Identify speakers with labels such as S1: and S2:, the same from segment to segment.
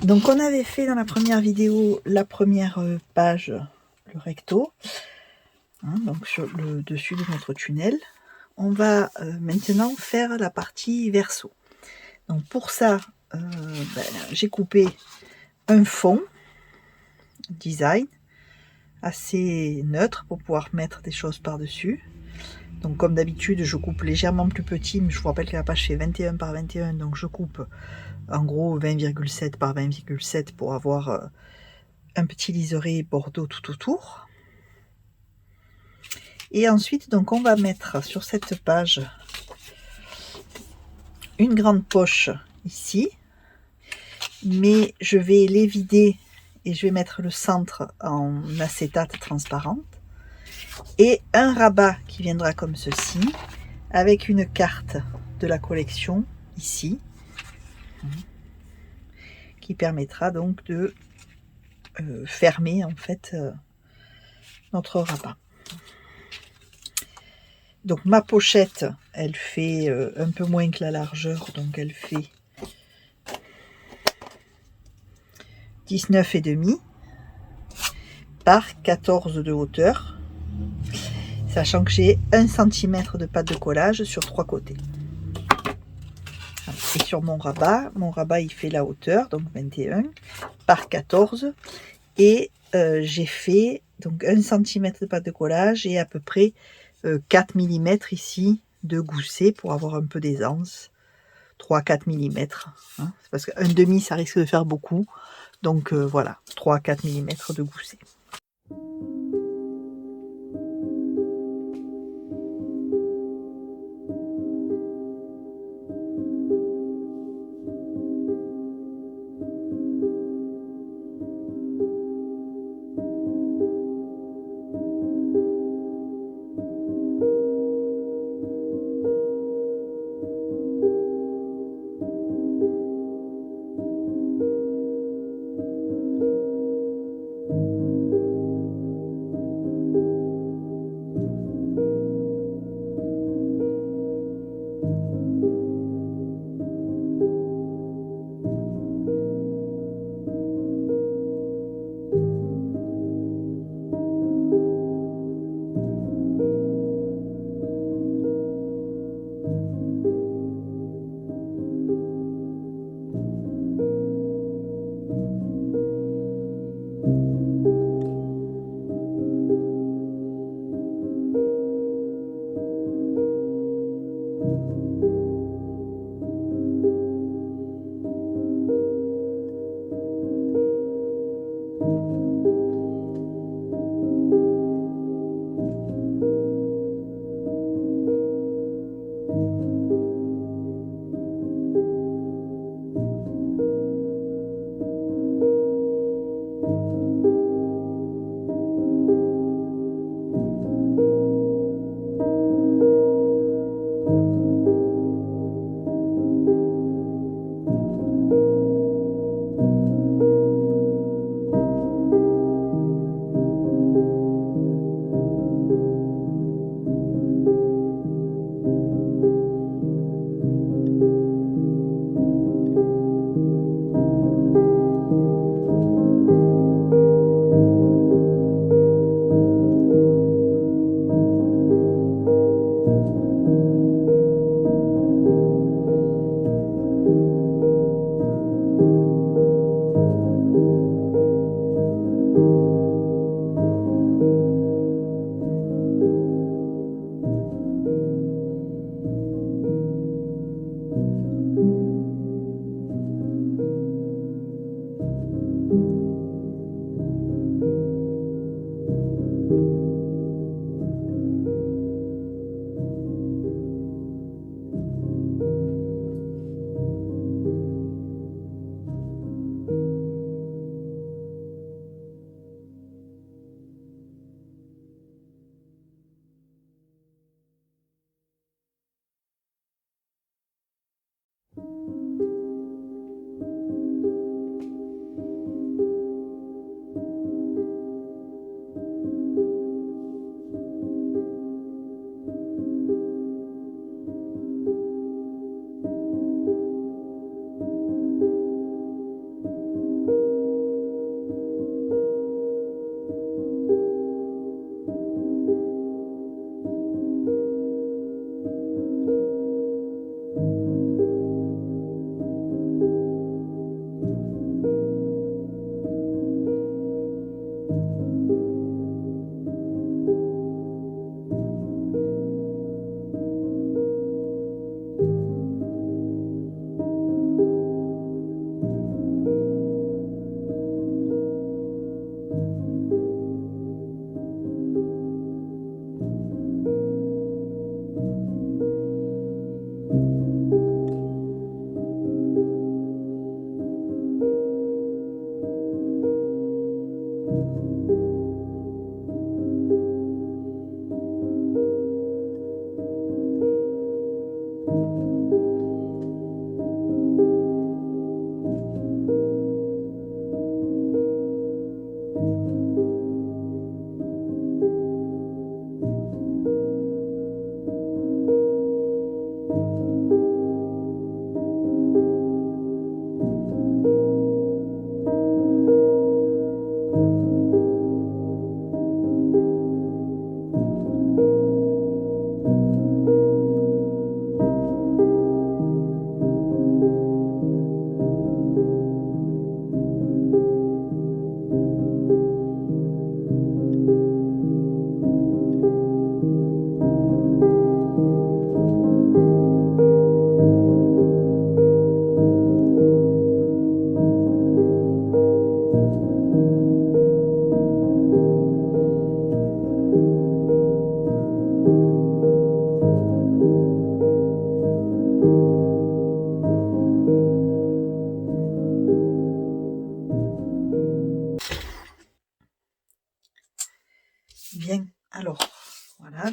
S1: Donc on avait fait dans la première vidéo la première page, le recto, hein, donc sur le dessus de notre tunnel. On va maintenant faire la partie verso. Donc pour ça, j'ai coupé un fond design assez neutre pour pouvoir mettre des choses par-dessus. Donc comme d'habitude, je coupe légèrement plus petit, mais je vous rappelle que la page fait 21 par 21, donc je coupe en gros 20,7 par 20,7 pour avoir un petit liseré bordeaux tout autour. Et ensuite, donc on va mettre sur cette page une grande poche ici, mais je vais les vider et je vais mettre le centre en acétate transparente et un rabat qui viendra comme ceci avec une carte de la collection ici qui permettra donc de fermer en fait notre rabat. Donc ma pochette, elle fait un peu moins que la largeur, donc elle fait 19,5 par 14 de hauteur, sachant que j'ai 1 cm de pâte de collage sur 3 côtés. Et sur mon rabat il fait la hauteur, donc 21 par 14, et j'ai fait donc 1 cm de pâte de collage et à peu près 4 mm ici de gousset pour avoir un peu d'aisance. 3-4 mm, hein, parce qu'un demi ça risque de faire beaucoup, donc voilà, 3-4 mm de gousset.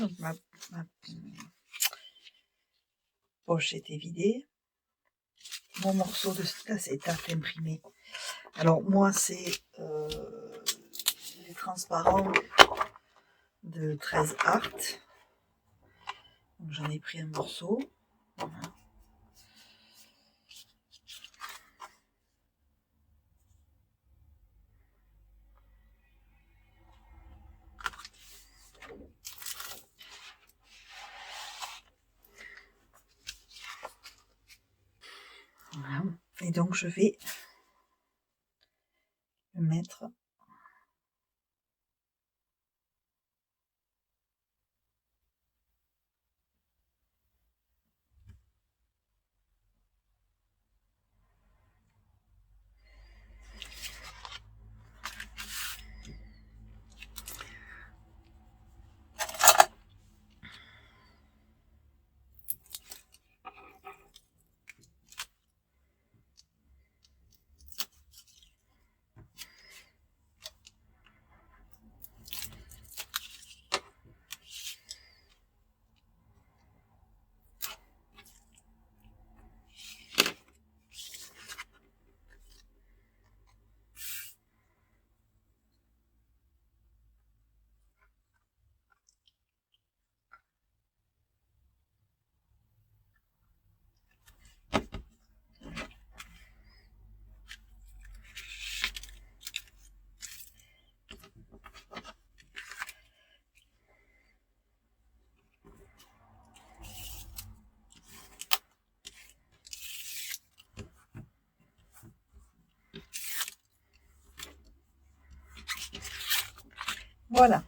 S1: donc ma poche était vidée. Mon morceau de acétate imprimé. Alors moi c'est les transparents de 13 Art. J'en ai pris un morceau. Voilà. Voilà. Et donc je vais le mettre voilà.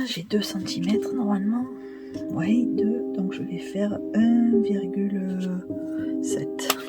S1: J'ai 2 cm normalement. Oui, 2, donc je vais faire 1,7.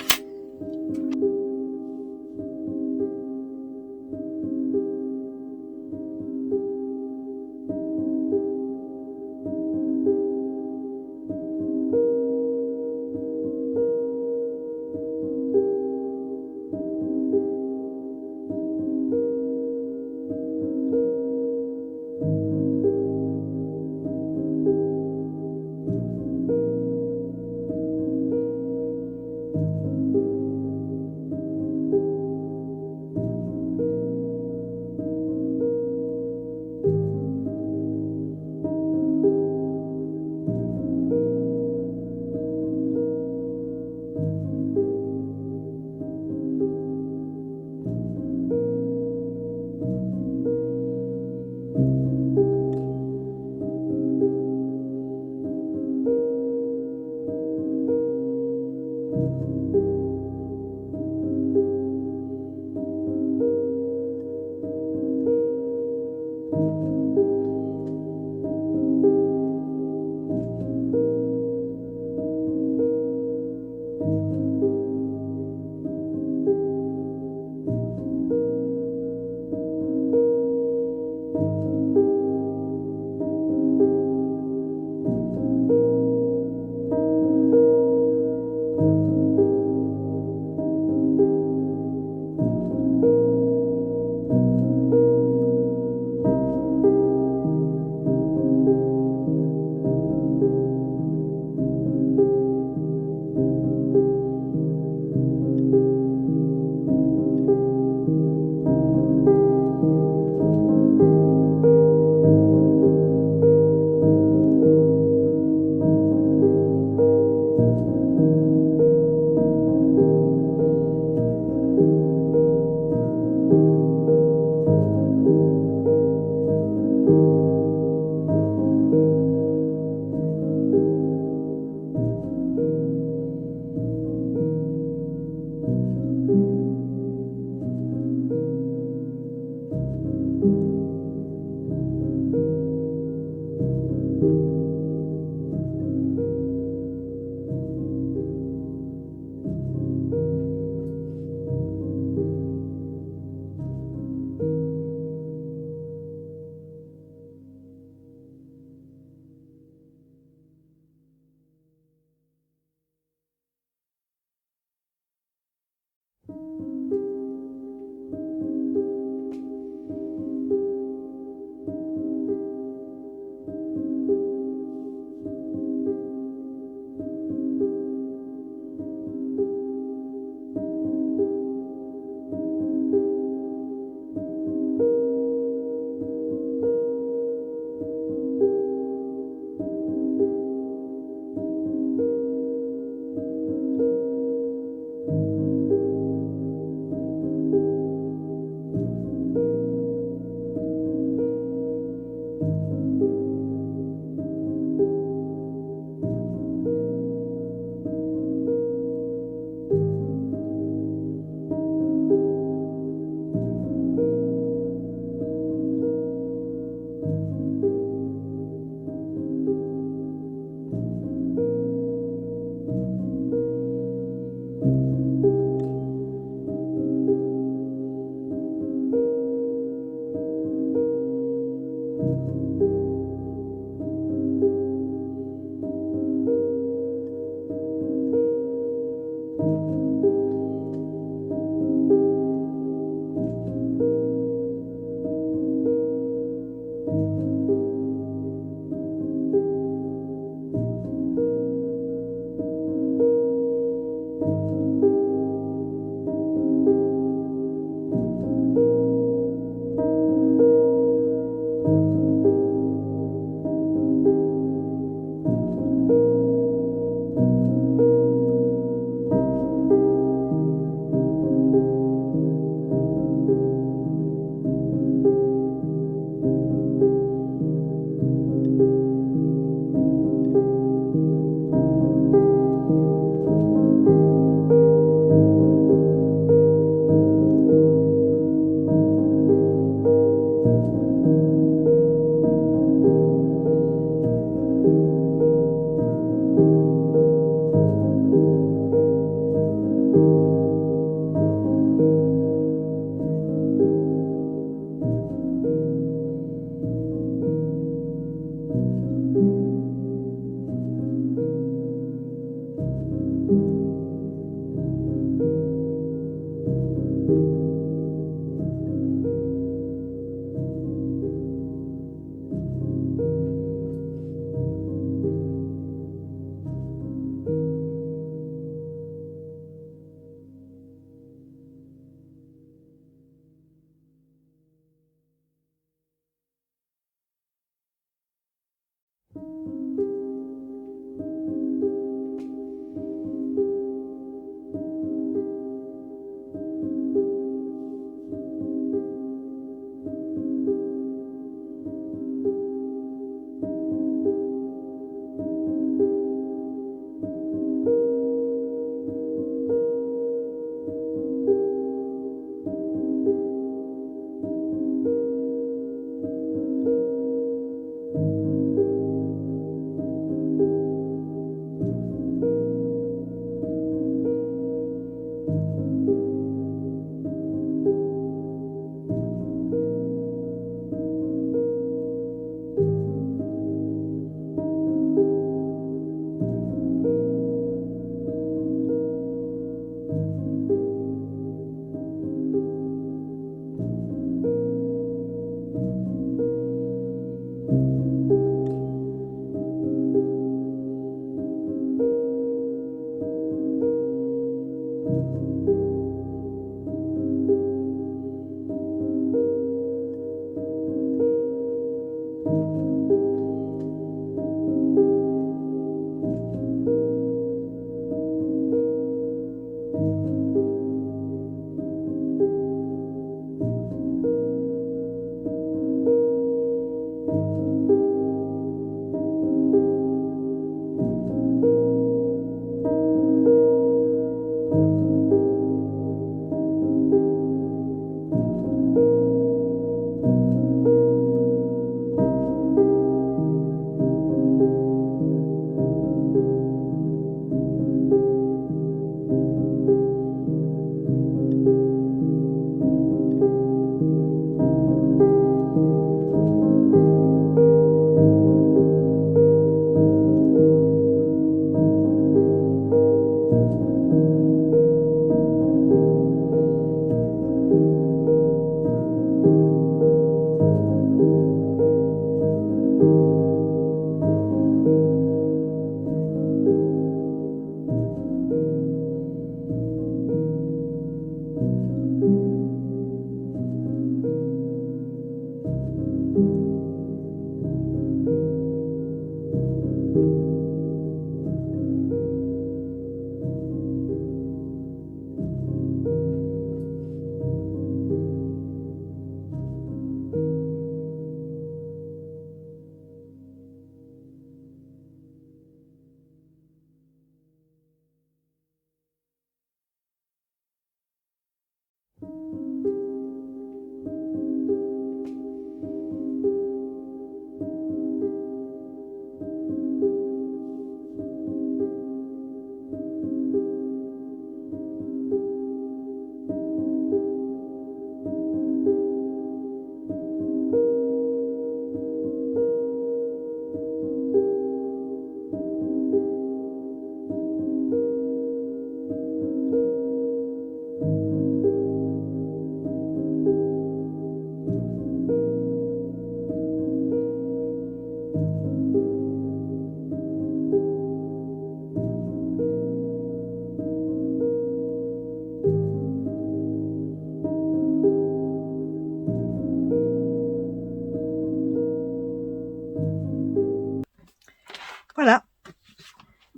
S1: Voilà.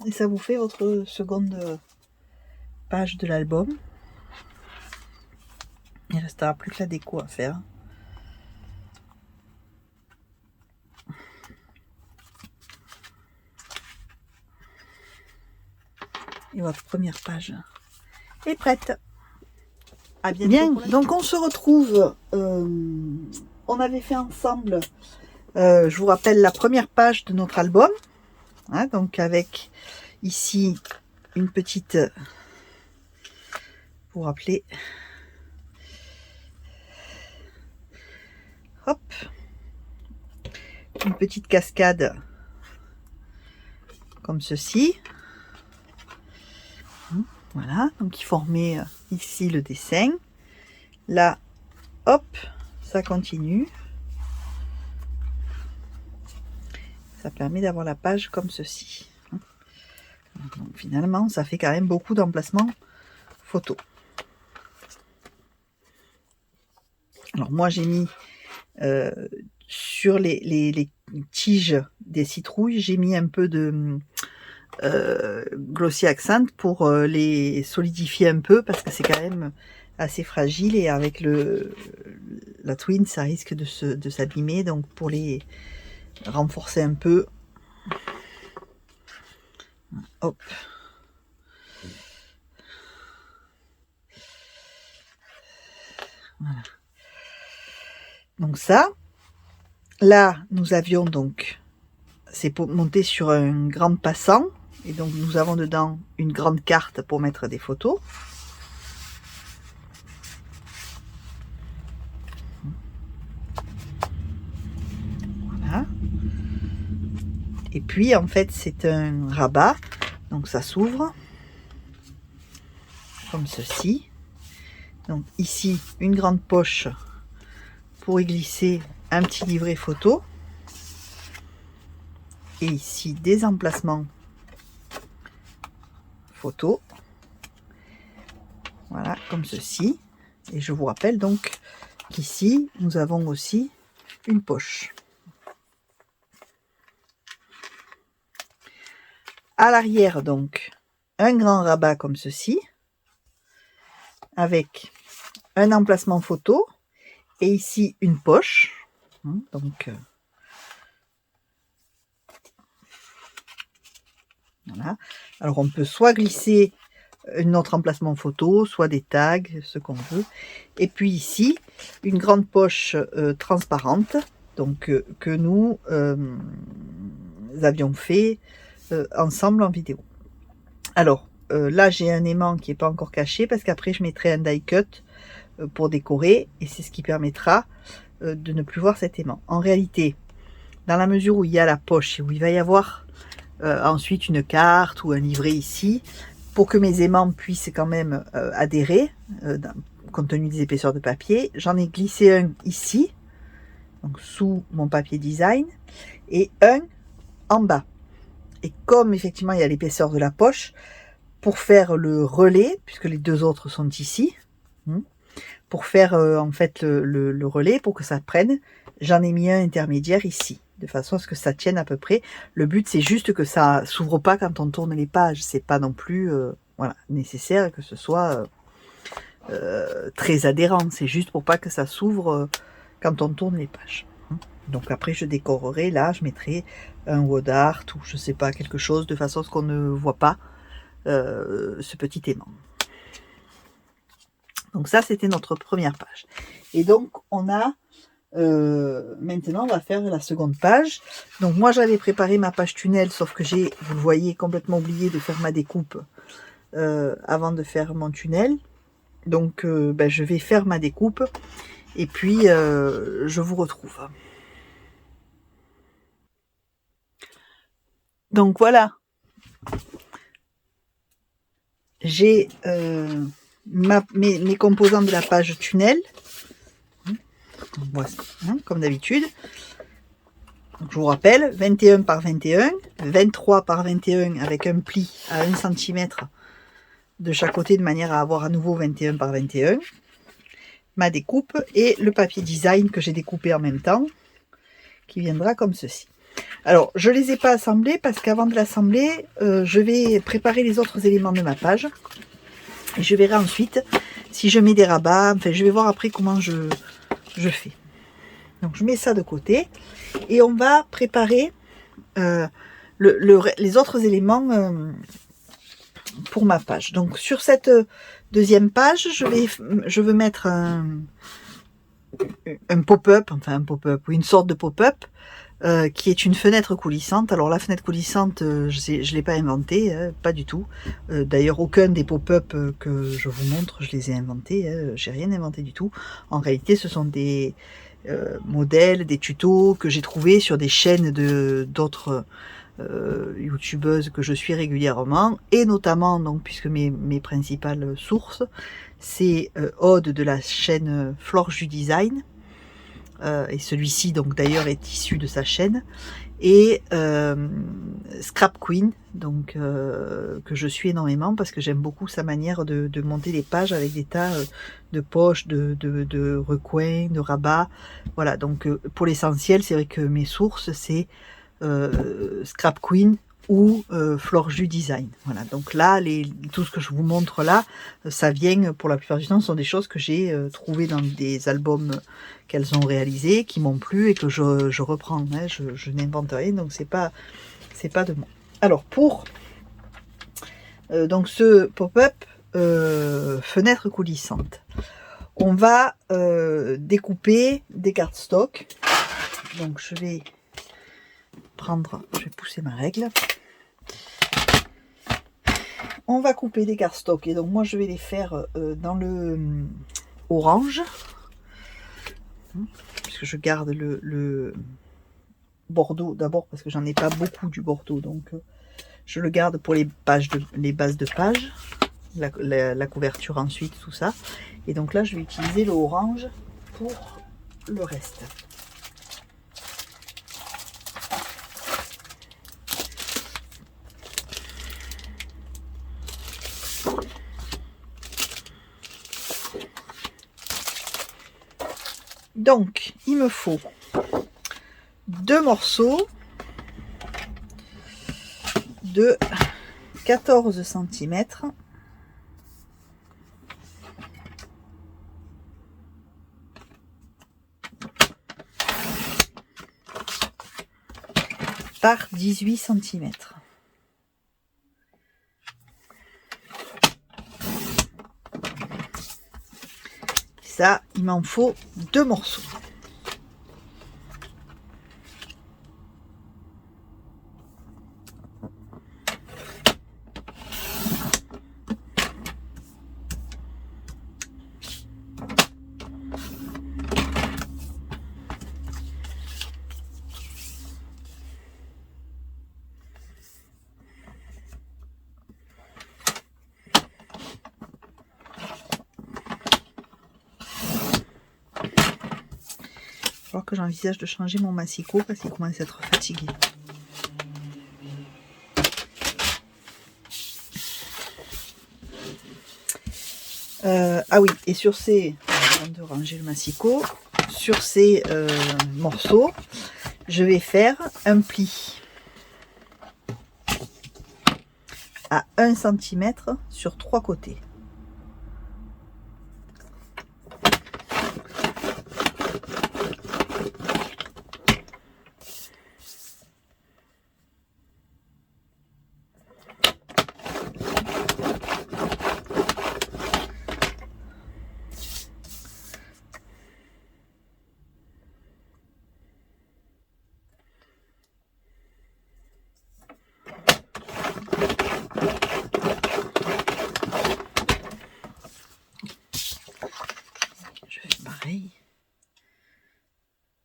S1: Et ça vous fait votre seconde page de l'album. Il ne restera plus que la déco à faire. Et votre première page est prête. À bientôt. Bien, donc on se retrouve. On avait fait ensemble, je vous rappelle, la première page de notre album. Hein, donc avec ici une petite, vous rappelez, hop, une petite cascade comme ceci. Voilà, donc il formait ici le dessin. Là, hop, ça continue. Ça permet d'avoir la page comme ceci. Donc finalement, ça fait quand même beaucoup d'emplacements photo. Alors moi, j'ai mis sur les tiges des citrouilles, j'ai mis un peu de Glossy Accent pour les solidifier un peu, parce que c'est quand même assez fragile et avec la twine, ça risque de s'abîmer. Donc pour les renforcer un peu, hop. Voilà. Donc ça, là, nous avions donc, c'est pour monter sur un grand passant, et donc nous avons dedans une grande carte pour mettre des photos. Voilà. Et puis en fait c'est un rabat, donc ça s'ouvre comme ceci. Donc ici une grande poche pour y glisser un petit livret photo. Et ici des emplacements photos. Voilà, comme ceci. Et je vous rappelle donc qu'ici, nous avons aussi une poche. À l'arrière, donc, un grand rabat comme ceci, avec un emplacement photo. Et ici, une poche. Donc, voilà. Alors, on peut soit glisser un autre emplacement photo, soit des tags, ce qu'on veut. Et puis ici, une grande poche transparente, donc que nous avions fait ensemble en vidéo. Alors, là, j'ai un aimant qui n'est pas encore caché, parce qu'après, je mettrai un die cut pour décorer, et c'est ce qui permettra de ne plus voir cet aimant. En réalité, dans la mesure où il y a la poche et où il va y avoir ensuite une carte ou un livret ici, pour que mes aimants puissent quand même adhérer, compte tenu des épaisseurs de papier, j'en ai glissé un ici, donc sous mon papier design, et un en bas. Et comme effectivement il y a l'épaisseur de la poche, pour faire le relais, puisque les deux autres sont ici, pour faire en fait le relais, pour que ça prenne, j'en ai mis un intermédiaire ici, de façon à ce que ça tienne à peu près. Le but, c'est juste que ça s'ouvre pas quand on tourne les pages. C'est pas non plus voilà, nécessaire que ce soit très adhérent. C'est juste pour pas que ça s'ouvre quand on tourne les pages. Donc après, je décorerai. Là, je mettrai un word art ou je sais pas, quelque chose, de façon à ce qu'on ne voit pas ce petit aimant. Donc ça, c'était notre première page. Et donc, on a... maintenant, on va faire la seconde page. Donc moi, j'avais préparé ma page tunnel, sauf que j'ai, vous le voyez, complètement oublié de faire ma découpe avant de faire mon tunnel. Donc, je vais faire ma découpe et puis je vous retrouve. Donc voilà, j'ai mes composants de la page tunnel. Voilà, comme d'habitude. Je vous rappelle, 21 par 21, 23 par 21 avec un pli à 1 cm de chaque côté, de manière à avoir à nouveau 21 par 21. Ma découpe et le papier design que j'ai découpé en même temps, qui viendra comme ceci. Alors, je les ai pas assemblés parce qu'avant de l'assembler, je vais préparer les autres éléments de ma page. Et je verrai ensuite si je mets des rabats. Enfin, je vais voir après comment je fais. Donc, je mets ça de côté. Et on va préparer les autres éléments pour ma page. Donc, sur cette deuxième page, je veux mettre un pop-up, enfin un pop-up, ou une sorte de pop-up, qui est une fenêtre coulissante. Alors la fenêtre coulissante, je l'ai pas inventée, pas du tout. D'ailleurs, aucun des pop-up que je vous montre, je les ai inventés. J'ai rien inventé du tout. En réalité, ce sont des modèles, des tutos que j'ai trouvés sur des chaînes d'autres youtubeuses que je suis régulièrement, et notamment, donc, puisque mes principales sources, c'est Aude de la chaîne Florge du Design, et celui-ci donc d'ailleurs est issu de sa chaîne, et Scrap Queen, donc que je suis énormément parce que j'aime beaucoup sa manière de monter les pages avec des tas de poches, de recoins, de rabats. Voilà, donc pour l'essentiel, c'est vrai que mes sources, c'est Scrap Queen ou Florge du Design. Voilà, donc là, tout ce que je vous montre là, ça vient, pour la plupart du temps, ce sont des choses que j'ai trouvées dans des albums qu'elles ont réalisés, qui m'ont plu et que je reprends. Hein, je n'invente rien, donc c'est pas de moi. Alors, pour donc ce pop-up fenêtre coulissante, on va découper des cardstock. Donc, je vais pousser ma règle. On va couper des cardstock, et donc moi je vais les faire dans le orange, puisque je garde le bordeaux d'abord parce que j'en ai pas beaucoup du bordeaux, donc je le garde pour les bases de page, la couverture ensuite, tout ça. Et donc là je vais utiliser le orange pour le reste. Donc, il me faut 2 morceaux de 14 cm par 18 cm. Ça, il m'en faut 2 morceaux. Il va falloir que j'envisage de changer mon massicot parce qu'il commence à être fatigué. Ah oui, et sur ces, avant de ranger le massicot, sur ces morceaux, je vais faire un pli à 1 cm sur 3 côtés.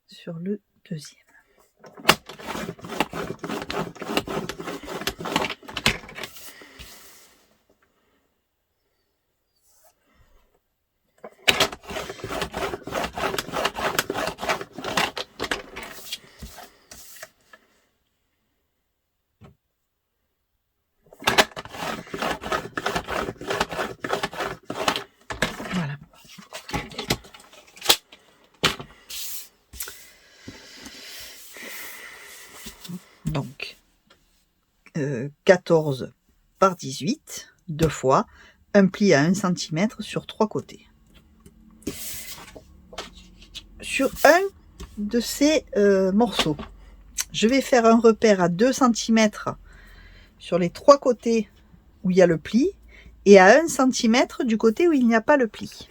S1: Sur le deuxième. Voilà. donc 14 par 18, deux fois, un pli à 1 cm sur 3 côtés. Sur un de ces morceaux, je vais faire un repère à 2 cm sur les 3 côtés où il y a le pli et à 1 cm du côté où il n'y a pas le pli.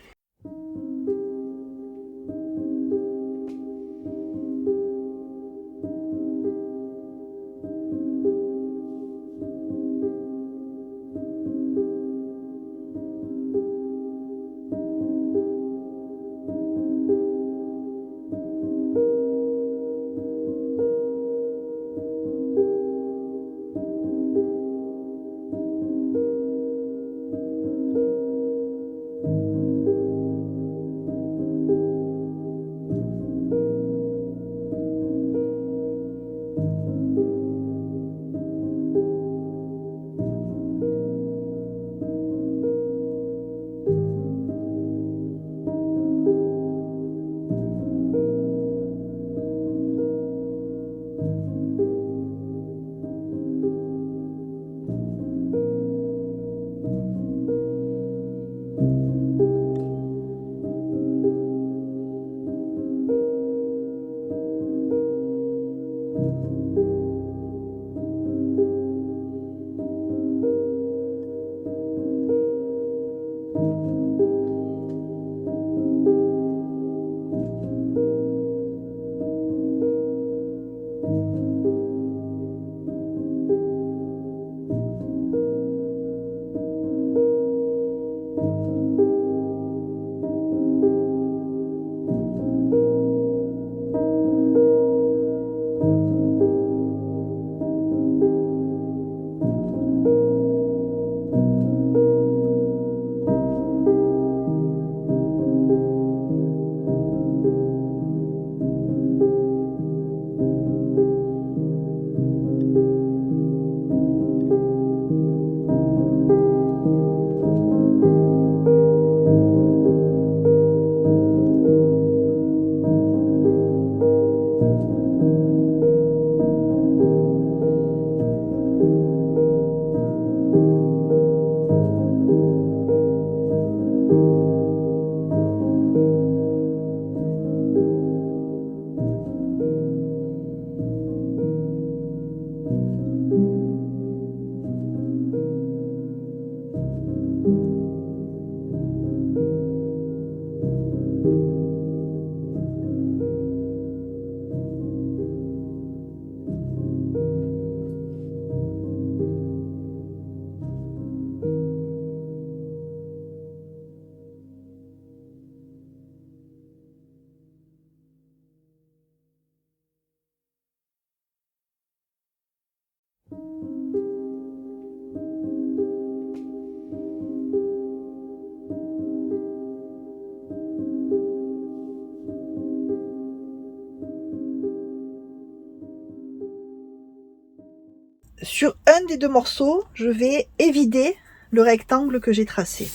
S1: Sur un des deux morceaux, je vais évider le rectangle que j'ai tracé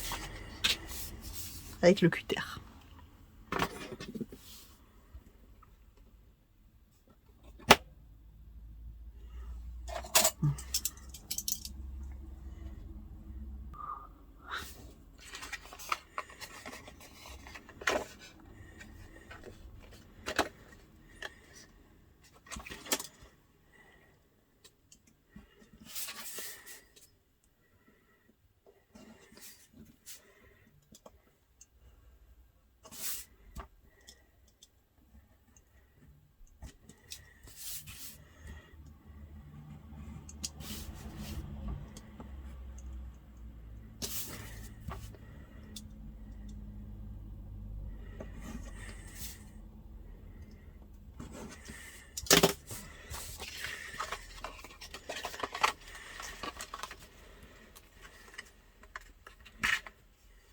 S1: avec le cutter.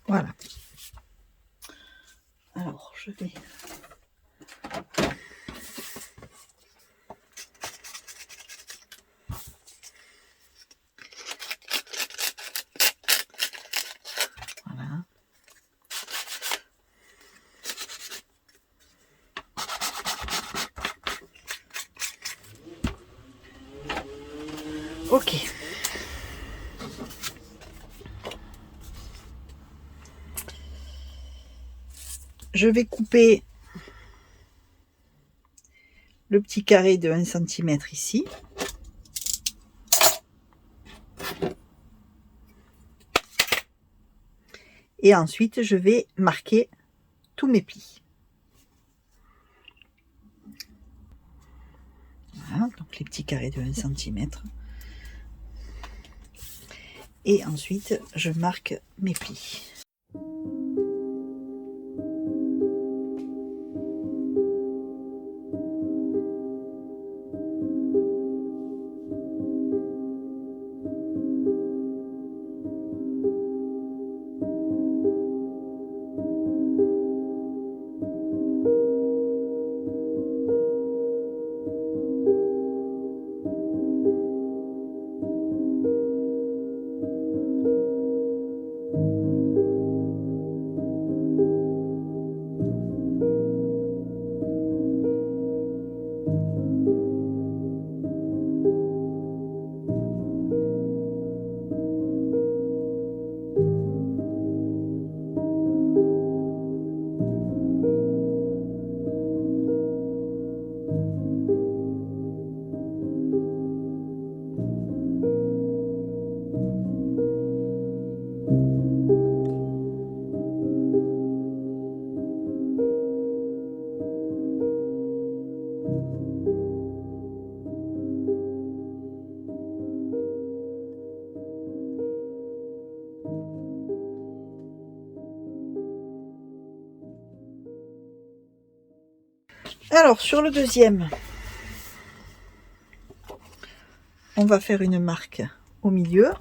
S1: Voilà. Alors, je vais... Voilà. Ok. Je vais couper le petit carré de 1 cm ici. Et ensuite, je vais marquer tous mes plis. Voilà, donc les petits carrés de 1 cm. Et ensuite, je marque mes plis. Alors, sur le deuxième, on va faire une marque au milieu.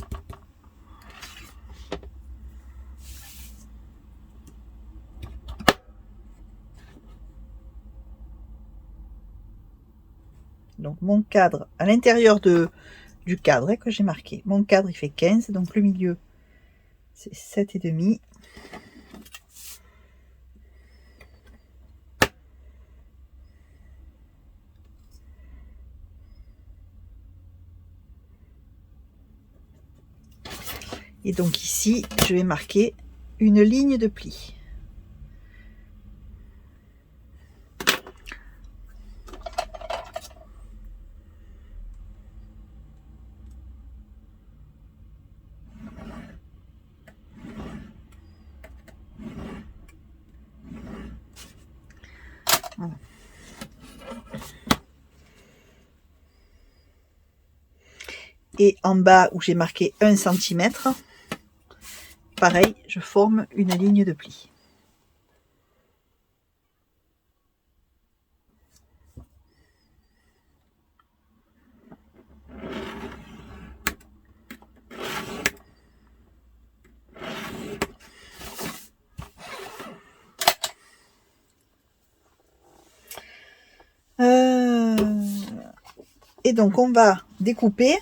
S1: Donc mon cadre, à l'intérieur du cadre que j'ai marqué, mon cadre il fait 15, donc le milieu c'est 7,5. Et donc ici, je vais marquer une ligne de pli. Voilà. Et en bas où j'ai marqué 1 cm, pareil, je forme une ligne de pli. Et donc on va découper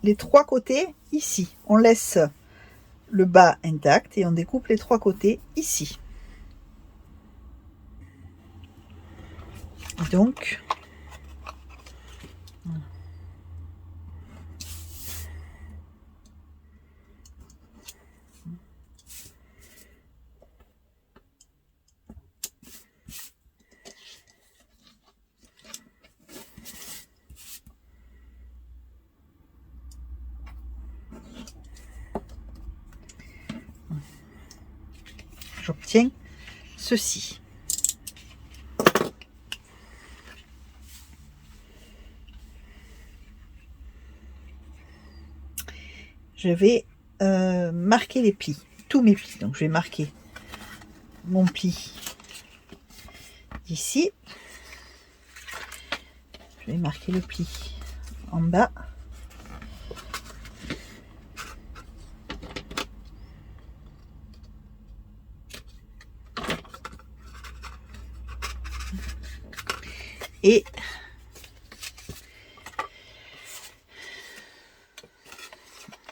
S1: les 3 côtés ici. On laisse le bas intact et on découpe les 3 côtés ici. Et donc j'obtiens ceci. Je vais marquer les plis, tous mes plis. Donc je vais marquer mon pli ici. Je vais marquer le pli en bas. Et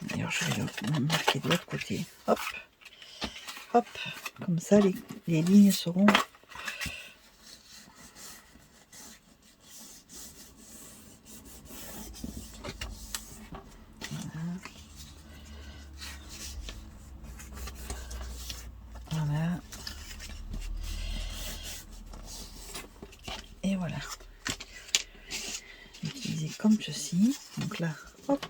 S1: d'ailleurs, je vais le marquer de l'autre côté. Hop, hop, comme ça les lignes seront voilà. Utiliser comme ceci. Donc là, hop.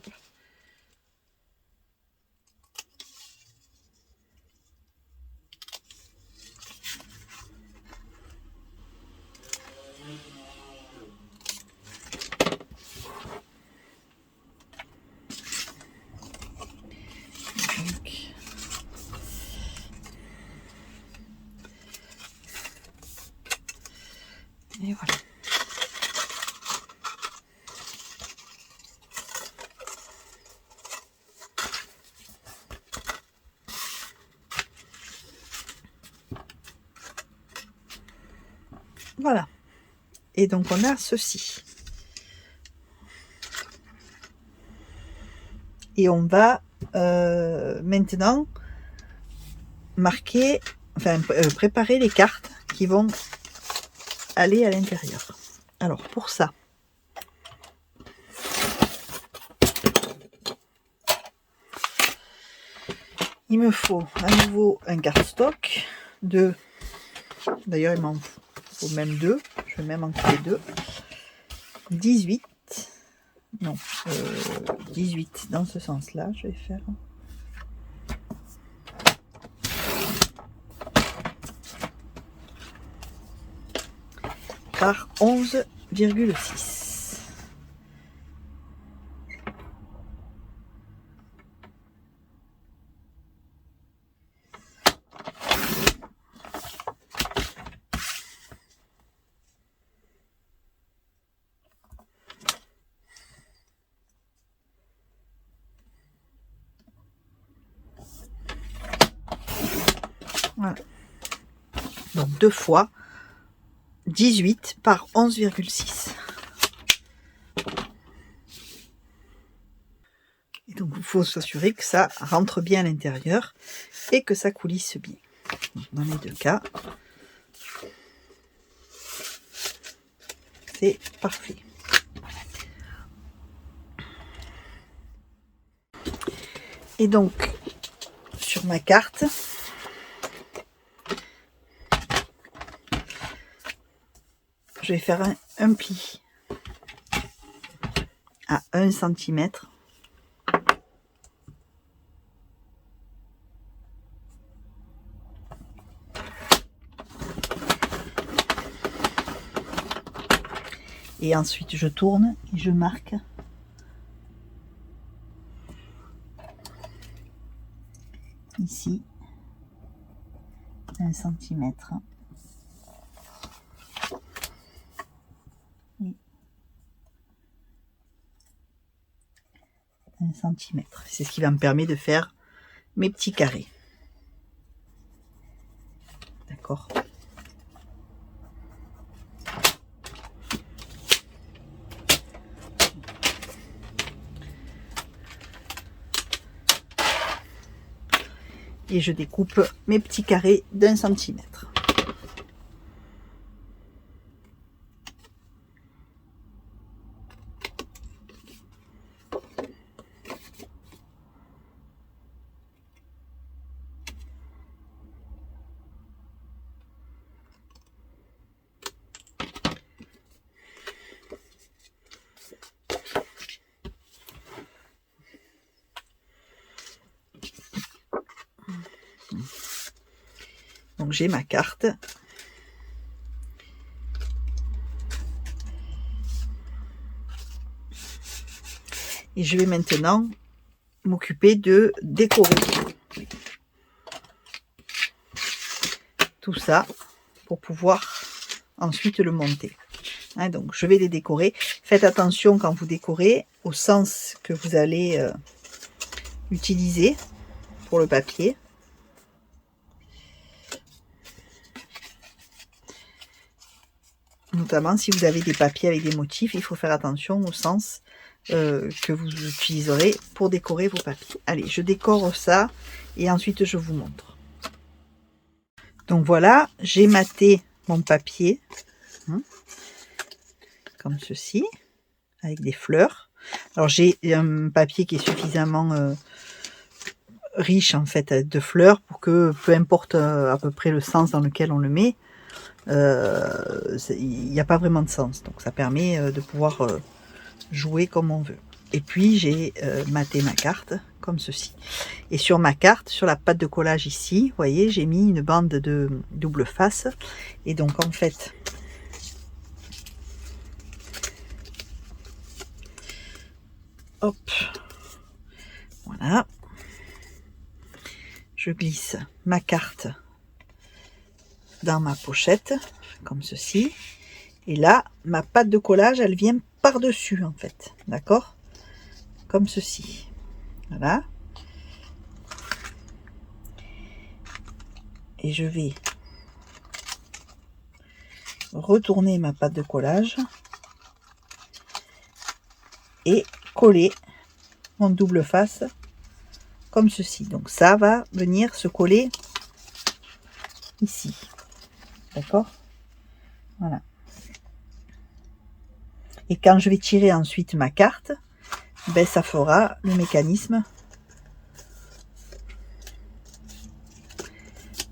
S1: Et voilà. Voilà. Et donc on a ceci. Et on va maintenant marquer, enfin préparer les cartes qui vont aller à l'intérieur. Alors pour ça, il me faut à nouveau un cardstock de, d'ailleurs il m'en faut même deux, je vais même en couper deux, 18, non, 18 dans ce sens là, je vais faire par 11,6. Voilà. Donc 2 fois 18 par 11,6. Et donc il faut s'assurer que ça rentre bien à l'intérieur et que ça coulisse bien. Dans les deux cas, c'est parfait. Et donc sur ma carte, je vais faire un pli à 1 cm. Et ensuite je tourne et je marque ici 1 cm. Et 1 cm. C'est ce qui va me permettre de faire mes petits carrés. D'accord. Et je découpe mes petits carrés d'1 cm. Donc j'ai ma carte. Et je vais maintenant m'occuper de décorer tout ça pour pouvoir ensuite le monter. Hein, donc je vais les décorer. Faites attention quand vous décorez au sens que vous allez utiliser pour le papier. Notamment si vous avez des papiers avec des motifs, il faut faire attention au sens que vous utiliserez pour décorer vos papiers. Allez, je décore ça et ensuite je vous montre. Donc voilà, j'ai maté mon papier, hein, comme ceci, avec des fleurs. Alors j'ai un papier qui est suffisamment riche en fait de fleurs pour que peu importe à peu près le sens dans lequel on le met, il n'y a pas vraiment de sens. Donc ça permet de pouvoir jouer comme on veut. Et puis j'ai maté ma carte comme ceci. Et sur ma carte, sur la pâte de collage ici, vous voyez, j'ai mis une bande de double face. Et donc en fait, hop, voilà, je glisse ma carte dans ma pochette comme ceci. Et là, ma pâte de collage, elle vient par-dessus en fait, d'accord, comme ceci. Voilà. Et je vais retourner ma pâte de collage et coller mon double face comme ceci. Donc ça va venir se coller ici, d'accord, voilà. Et quand je vais tirer ensuite ma carte, ben ça fera le mécanisme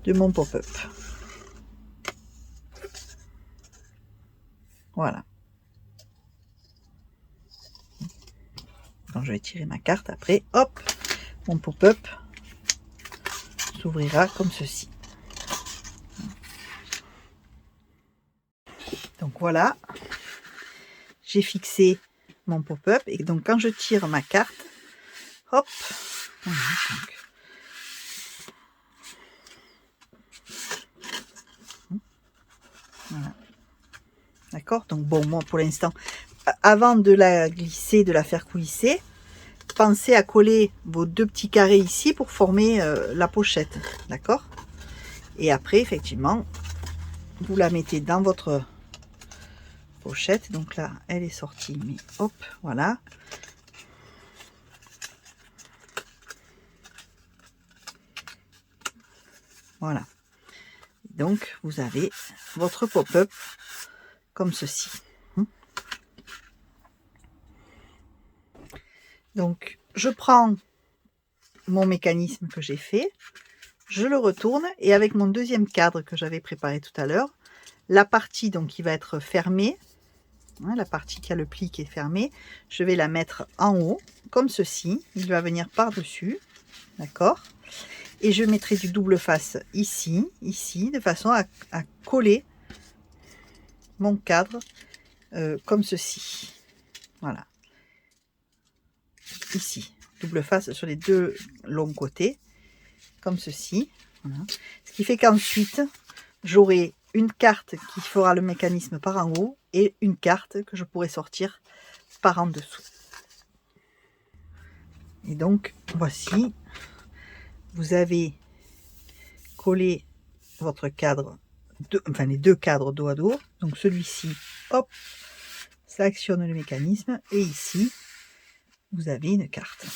S1: de mon pop-up. Voilà. Quand je vais tirer ma carte, après, hop, mon pop-up s'ouvrira comme ceci. Donc voilà, j'ai fixé mon pop-up et donc quand je tire ma carte, hop, voilà. D'accord, donc bon, moi pour l'instant, avant de la glisser, de la faire coulisser, pensez à coller vos deux petits carrés ici pour former la pochette, d'accord. Et après, effectivement, vous la mettez dans votre pochette. Donc là, elle est sortie, mais hop, voilà. Voilà. Donc, vous avez votre pop-up comme ceci. Donc, je prends mon mécanisme que j'ai fait, je le retourne et avec mon deuxième cadre que j'avais préparé tout à l'heure, la partie donc qui va être fermée, hein, la partie qui a le pli qui est fermé, je vais la mettre en haut comme ceci. Il va venir par-dessus, d'accord. Et je mettrai du double face ici, de façon à coller mon cadre comme ceci. Voilà. Ici, double face sur les deux longs côtés, comme ceci. Voilà. Ce qui fait qu'ensuite, j'aurai une carte qui fera le mécanisme par en haut et une carte que je pourrai sortir par en dessous. Et donc, voici, vous avez collé votre cadre, enfin les deux cadres dos à dos. Donc celui-ci, hop, ça actionne le mécanisme. Et ici, vous avez une carte.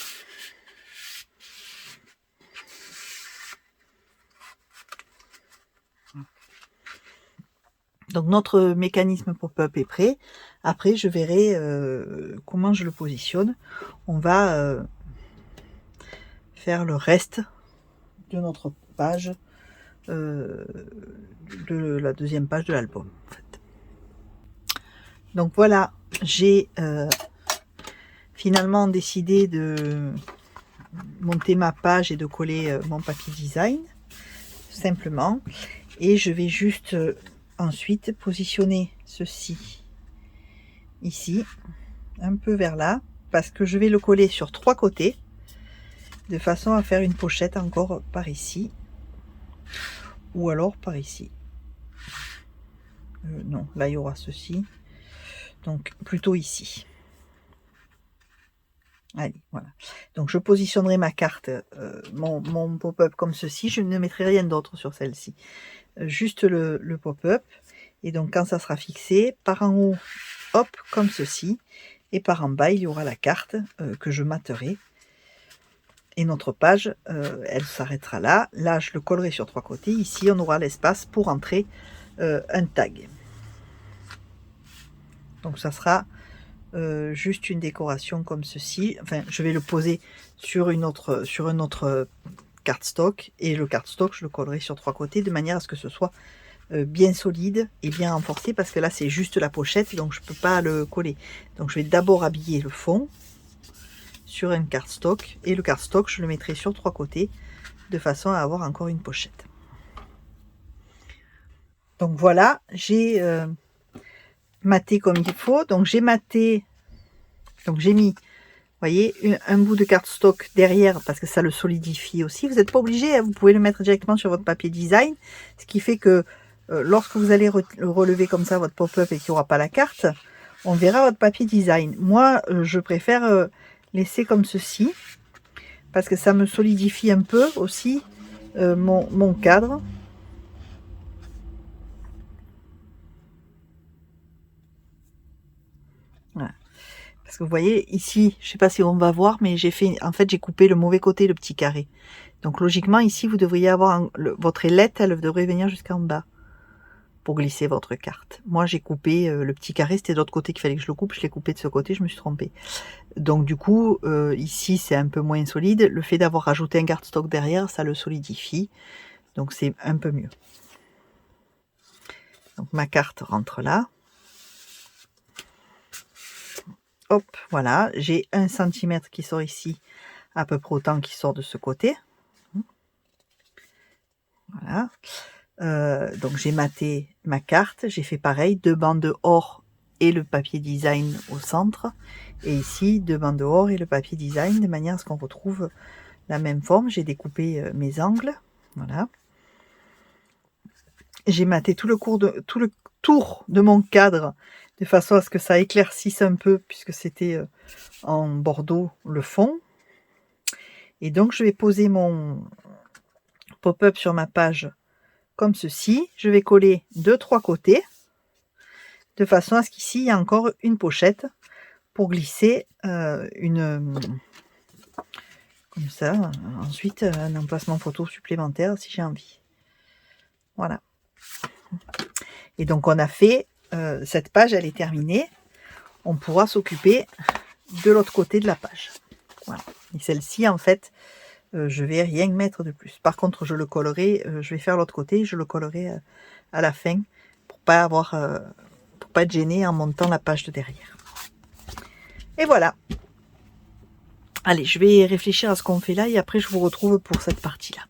S1: Donc notre mécanisme pop-up est prêt. Après, je verrai comment je le positionne. On va faire le reste de notre page, de la deuxième page de l'album. En fait. Donc voilà, j'ai finalement décidé de monter ma page et de coller mon papier design, simplement. Et je vais juste ensuite positionner ceci ici, un peu vers là, parce que je vais le coller sur 3 côtés, de façon à faire une pochette encore par ici, ou alors par ici. Non, là il y aura ceci, donc plutôt ici. Allez, voilà. Donc je positionnerai ma carte, mon pop-up comme ceci. Je ne mettrai rien d'autre sur celle-ci. Juste le pop-up. Et donc quand ça sera fixé, par en haut, hop, comme ceci. Et par en bas, il y aura la carte que je materai. Et notre page, elle s'arrêtera là. Là, je le collerai sur 3 côtés. Ici, on aura l'espace pour entrer un tag. Donc ça sera juste une décoration comme ceci. Enfin, je vais le poser sur une autre cardstock, et le cardstock je le collerai sur 3 côtés de manière à ce que ce soit bien solide et bien renforcé, parce que là c'est juste la pochette, donc je peux pas le coller. Donc je vais d'abord habiller le fond sur un cardstock, et le cardstock je le mettrai sur 3 côtés de façon à avoir encore une pochette. Donc voilà, j'ai maté comme il faut. Donc j'ai maté, donc j'ai mis, vous voyez, un bout de cardstock derrière parce que ça le solidifie aussi. Vous n'êtes pas obligé, hein, vous pouvez le mettre directement sur votre papier design, ce qui fait que lorsque vous allez relever comme ça votre pop-up et qu'il n'y aura pas la carte, on verra votre papier design. Moi, je préfère laisser comme ceci parce que ça me solidifie un peu aussi mon cadre. Voilà. Parce que vous voyez ici, je sais pas si on va voir, mais j'ai fait, en fait j'ai coupé le mauvais côté, le petit carré. Donc logiquement ici vous devriez avoir votre ailette, elle devrait venir jusqu'en bas pour glisser votre carte. Moi j'ai coupé le petit carré, c'était de l'autre côté qu'il fallait que je le coupe, je l'ai coupé de ce côté, je me suis trompée. Donc du coup ici c'est un peu moins solide. Le fait d'avoir rajouté un cardstock derrière, ça le solidifie, donc c'est un peu mieux. Donc ma carte rentre là. Hop, voilà, j'ai 1 cm qui sort ici, à peu près autant qui sort de ce côté. Voilà. Donc j'ai maté ma carte, j'ai fait pareil, 2 bandes or et le papier design au centre. Et ici, 2 bandes or et le papier design, de manière à ce qu'on retrouve la même forme. J'ai découpé mes angles. Voilà. J'ai maté tout le tour de mon cadre de façon à ce que ça éclaircisse un peu, puisque c'était en bordeaux le fond. Et donc je vais poser mon pop-up sur ma page comme ceci. Je vais coller 2-3 côtés de façon à ce qu'ici il y a encore une pochette pour glisser comme ça, ensuite un emplacement photo supplémentaire si j'ai envie. Voilà. Et donc on a fait cette page, elle est terminée. On pourra s'occuper de l'autre côté de la page. Voilà. Et celle-ci en fait je vais rien mettre de plus. Par contre je le collerai, je vais faire l'autre côté, je le collerai à la fin pour pas être gêné en montant la page de derrière. Et voilà. Allez, je vais réfléchir à ce qu'on fait là et après je vous retrouve pour cette partie là.